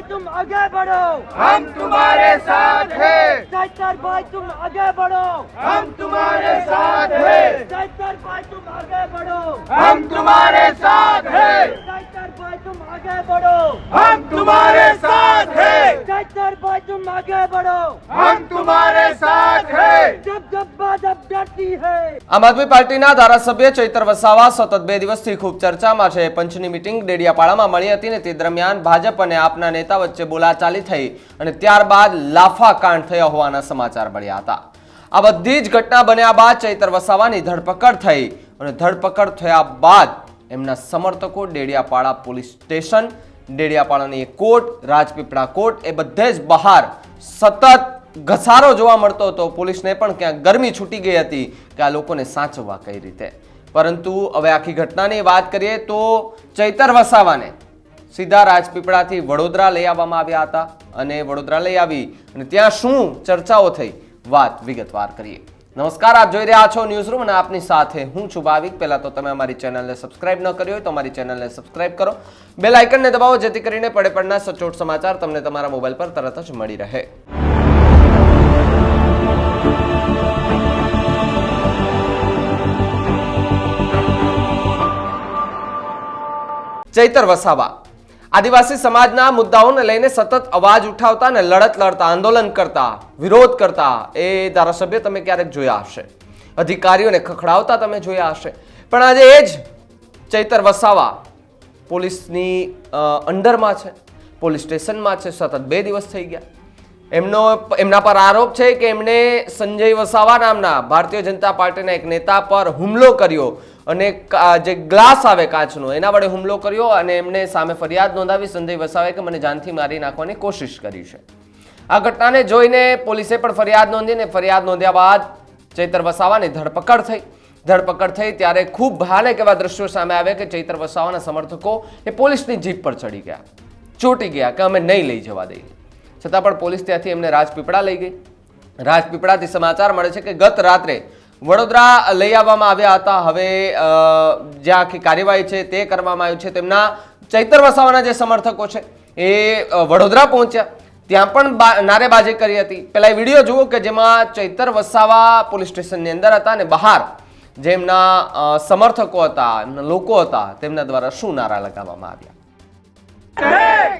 भाई तुम आगे बढ़ो, हम तुम्हारे साथ हैं। चैतर भाई तुम आगे बढ़ो, हम तुम्हारे साथ हैं। चैतर भाई तुम आगे बढ़ो, हम तुम्हारे साथ हैं। चैतर भाई तुम आगे बढ़ो, हम तुम्हारे साथ हैं। चैतर भाई तुम आगे बढ़ो, हम तुम्हारे साथ हैं। जब बात अब डरती है। આમ આદમી પાર્ટીના ધારાસભ્ય ચૈતર વસાવા સતત 2 દિવસથી ખૂબ ચર્ચામાં છે। પંચની મીટિંગ ડેડિયાપાડામાં મળી હતી ને તે દરમિયાન ભાજપ અને આપના નેતા વચ્ચે બોલાચાલી થઈ અને ત્યારબાદ લાફાકાંડ થયા હોવાના સમાચાર મળ્યા હતા। આ બધી જ ઘટના બન્યા બાદ ચૈતર વસાવાની ધરપકડ થઈ અને ધરપકડ થયા બાદ એમના સમર્થકો ડેડિયાપાડા પોલીસ સ્ટેશન, ડેડિયાપાડાની કોર્ટ, રાજપીપળા કોર્ટ એ બધે જ બહાર સતત ઘસારો જોવા મળતો હતો। પોલીસને પણ ક્યાંક ગરમી છૂટી ગઈ હતી કે આ લોકોને સાચવવા કઈ રીતે। પરંતુ હવે આખી ઘટનાની વાત કરીએ તો ચૈતર વસાવાને સીધા રાજપીપળાથી વડોદરા લઈ આવવામાં આવ્યા હતા અને વડોદરા લઈ આવી અને ત્યાં શું ચર્ચાઓ થઈ વાત વિગતવાર કરીએ। નમસ્કાર, આપ જોઈ રહ્યા છો ન્યૂઝ રૂમ અને આપની સાથે હું છું ભાવિક। પહેલા તો તમે અમારી ચેનલને સબસ્ક્રાઇબ ન કરી હોય તો અમારી ચેનલને સબસ્ક્રાઇબ કરો, બેલ આઇકનને દબાવો જેથી કરીને પડે પડના સચોટ સમાચાર તમને તમારા મોબાઈલ પર તરત જ મળી રહે। ચૈતર વસાવા આદિવાસી સમાજના મુદ્દાઓને લઈને સતત અવાજ ઉઠાવતા અને લડત લડતા, આંદોલન કરતા, વિરોધ કરતા એ ધારાસભ્ય તમે ક્યારેક જોયા હશે, અધિકારીઓને ખખડાવતા તમે જોયા હશે। પણ આજે એ જ ચૈતર વસાવા પોલીસની અંડરમાં છે, પોલીસ સ્ટેશનમાં છે। સતત 2 દિવસ થઈ ગયા। એમના પર આરોપ છે કે એમણે સંજય વસાવા નામના ભારતીય જનતા પાર્ટીના એક નેતા પર હુમલો કર્યો અને જે ગ્લાસ આવે કાચનો એના વડે હુમલો કર્યો અને એમને સામે ફરિયાદ નોંધાવી। સંજય વસાવાએ કે મને જાનથી મારી નાખવાની કોશિશ કરી છે। આ ઘટનાને જોઈને પોલીસે પણ ફરિયાદ નોંધી અને ફરિયાદ નોંધ્યા બાદ ચૈતર વસાવાની ધરપકડ થઈ ત્યારે ખૂબ ભયાનક એવા દ્રશ્યો સામે આવ્યા કે ચૈતર વસાવાના સમર્થકો એ પોલીસની જીપ પર ચડી ગયા, ચોંટી ગયા કે અમે નહીં લઈ જવા દઈએ। છતાં પણ પોલીસ ત્યાંથી એમને રાજપીપળા લઈ ગઈ। રાજપીપળાથી સમાચાર મળે છે કે ગત રાત્રે વડોદરા લઈ આવવામાં આવ્યા હતા। હવે જ્યાં આખી કાર્યવાહી છે તે કરવામાં આવ્યું છે। તેમના ચૈતર વસાવાના જે સમર્થકો છે એ વડોદરા પહોંચ્યા, ત્યાં પણ નારેબાજી કરી હતી। પહેલા એ વિડીયો જુઓ કે જેમાં ચૈતર વસાવા પોલીસ સ્ટેશનની અંદર હતા અને બહાર જેમના સમર્થકો હતા, એમના લોકો હતા, તેમના દ્વારા શું નારા લગાવવામાં આવ્યા।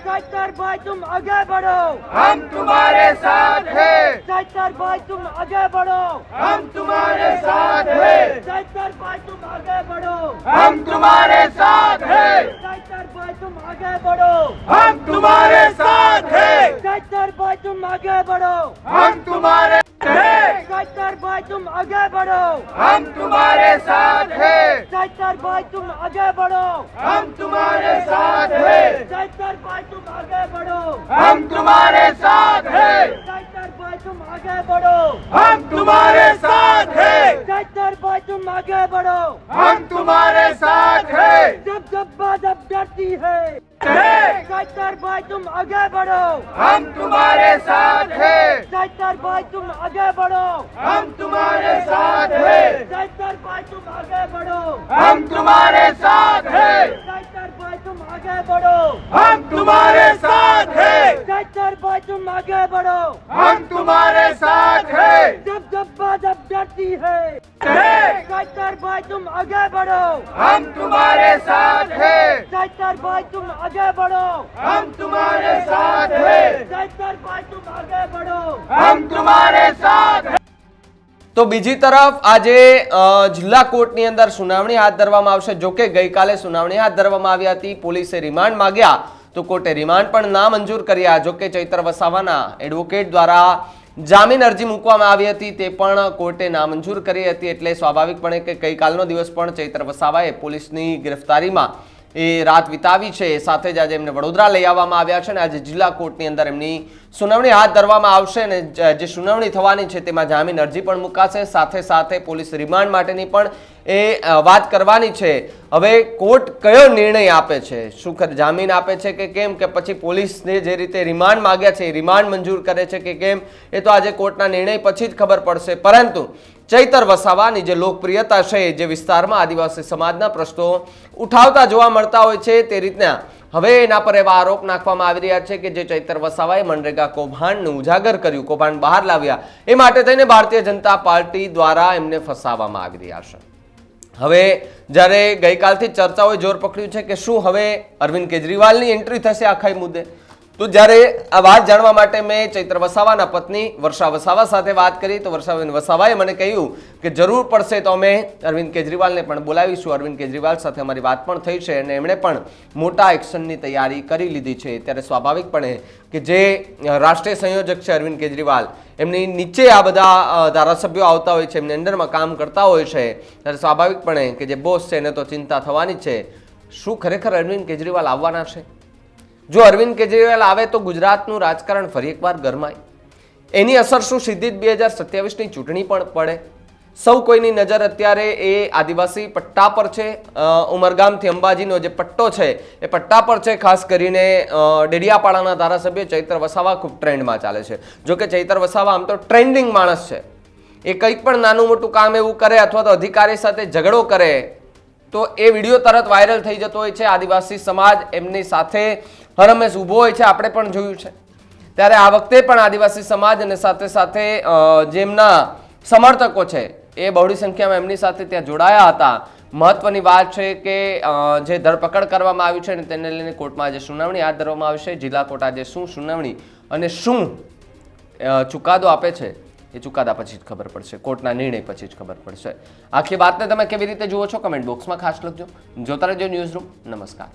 चैतर भाई तुम आगे बढ़ो, हम तुम्हारे साथ हैं। चैतर भाई तुम आगे बढ़ो, हम तुम्हारे साथ हैं। चैतर भाई तुम आगे बढ़ो, हम तुम्हारे साथ हैं। चैतर भाई तुम आगे बढ़ो, हम तुम्हारे साथ हैं। चैतर भाई तुम आगे बढ़ो, हम तुम्हारे हैं। चैतर भाई तुम आगे बढ़ो, हम तुम्हारे साथ हैं। चैतर भाई तुम आगे बढ़ो, हम तुम्हारे साथ हैं। चैतर भाई तुम आगे बढ़ो, हम तुम्हारे साथ हैं। चैतर भाई तुम आगे बढ़ो, हम तुम्हारे साथ हैं। चैतर भाई तुम आगे बढ़ो, हम तुम्हारे साथ हैं। जब बात अब डरती है। चैतर भाई तुम आगे बढ़ो, हम तुम्हारे साथ हैं। चैतर भाई तुम आगे बढ़ो, हम तुम्हारे साथ हैं। चैतर भाई तुम आगे बढ़ो, हम तुम्हारे साथ हैं। चैतर भाई तुम आगे बढ़ो, हम तुम्हारे साथ हैं। चैतर भाई तुम आगे बढ़ो, हम तुम्हारे साथ हैं। जब बात अब डरती है। चैतर भाई तुम आगे बढ़ो, हम तुम्हारे साथ हैं। चैतर भाई तुम आगे बढ़ो, हम तुम्हारे साथ हैं। चैतर भाई तुम आगे बढ़ो, हम तुम्हारे साथ हैं। તો બીજી તરફ આજે જિલ્લા કોર્ટની અંદર સુનાવણી હાથ ધરવામાં આવશે। જો કે ગઈકાલે સુનાવણી હાથ ધરવામાં આવી હતી, પોલીસે રિમાન્ડ માંગ્યા તો કોર્ટે રિમાન્ડ પણ ના મંજૂર કર્યા। જો કે ચૈતર વસાવાના એડવોકેટ દ્વારા જામીન અરજી મૂકવામાં આવી હતી, તે પણ કોર્ટે નામંજૂર કરી હતી। એટલે સ્વાભાવિકપણે કે ગઈકાલનો દિવસ પણ ચૈતર વસાવાએ પોલીસની ગિરફ્તારીમાં એ રાત વિતાવી છે। સાથે જ આજે એમને વડોદરા લઈ આવવામાં આવ્યા છે અને આજે જિલ્લા કોર્ટની અંદર એમની સુનાવણી હાથ ધરવામાં આવશે અને જે સુનાવણી થવાની છે તેમાં જામીન અરજી પણ મુકાશે। સાથે સાથે પોલીસ રિમાન્ડ માટેની પણ એ વાત કરવાની છે। હવે કોર્ટ કયો નિર્ણય આપે છે, શું જામીન આપે છે કે કેમ, કે પછી પોલીસને જે રીતે રિમાન્ડ માંગ્યા છે એ રિમાન્ડ મંજૂર કરે છે કે કેમ, એ તો આજે કોર્ટના નિર્ણય પછી જ ખબર પડશે। પરંતુ ચૈતર વસાવાની જે લોકપ્રિયતા છે, જે વિસ્તારમાં આદિવાસી સમાજના પ્રશ્નો ઉઠાવતા જોવા મળતા હોય છે, તે રીતના હવે એના પર એવા આરોપ નાખવામાં આવી રહ્યા છે કે જે ચૈતર વસાવાએ મનરેગા કૌભાંડને ઉજાગર કર્યું, કૌભાંડ બહાર લાવ્યા, એ માટે થઈને ભારતીય જનતા પાર્ટી દ્વારા એમને ફસાવવામાં આવી રહ્યા છે. હવે જ્યારે ગઈકાલથી ચર્ચાઓએ જોર પકડ્યું છે કે શું હવે અરવિંદ કેજરીવાલની એન્ટ્રી થશે આખા મુદ્દે, તો જ્યારે આ વાત જાણવા માટે મેં ચૈત્ર વસાવાના પત્ની વર્ષા વસાવા સાથે વાત કરી તો વર્ષાબેન વસાવાએ મને કહ્યું કે જરૂર પડશે તો અમે અરવિંદ કેજરીવાલને પણ બોલાવીશું. અરવિંદ કેજરીવાલ સાથે અમારી વાત પણ થઈ છે અને એમણે પણ મોટા એક્શનની તૈયારી કરી લીધી છે. ત્યારે સ્વાભાવિકપણે કે જે રાષ્ટ્રીય સંયોજક છે અરવિંદ કેજરીવાલ, એમની નીચે આ બધા ધારાસભ્યો આવતા હોય છે, એમની અંડરમાં કામ કરતા હોય છે, ત્યારે સ્વાભાવિકપણે કે જે બોસ છે એને તો ચિંતા થવાની જ છે. શું ખરેખર અરવિંદ કેજરીવાલ આવવાના છે? જો અરવિંદ કેજરીવાલ આવે તો ગુજરાતનું રાજકારણ ફરી એકવાર ગરમાય. એની અસર શું સીધી જ 2027ની ચૂંટણી પણ પડે? સૌ કોઈની નજર અત્યારે એ આદિવાસી પટ્ટા પર છે. ઉમરગામથી અંબાજીનો જે પટ્ટો છે એ પટ્ટા પર છે. ખાસ કરીને ડેડિયાપાડાના ધારાસભ્ય ચૈત્ર વસાવા ખૂબ ટ્રેન્ડમાં ચાલે છે. જો કે ચૈત્ર વસાવા આમ તો ટ્રેન્ડિંગ માણસ છે. એ કંઈક પણ નાનું મોટું કામ એવું કરે અથવા તો અધિકારી સાથે ઝઘડો કરે તો એ વિડીયો તરત વાયરલ થઈ જતો હોય છે. આદિવાસી સમાજ એમની સાથે હરમેશ ઊભો હોય છે, આપણે પણ જોયું છે. ત્યારે આ વખતે પણ આદિવાસી સમાજ અને સાથે સાથે જેમના સમર્થકો છે એ બહોળી સંખ્યામાં એમની સાથે ત્યાં જોડાયા હતા. મહત્વની વાત છે કે જે ધરપકડ કરવામાં આવી છે અને તેને લઈને કોર્ટમાં આજે સુનાવણી હાથ ધરવામાં આવશે. જિલ્લા કોર્ટ આજે શું સુનાવણી અને શું ચુકાદો આપે છે એ ચુકાદા પછી જ ખબર પડશે, કોર્ટના નિર્ણય પછી જ ખબર પડશે. આખી વાતને તમે કેવી રીતે જુઓ છો કમેન્ટ બોક્સમાં ખાસ લખજો. જોતા રહેજો ન્યૂઝ રૂમ. નમસ્કાર.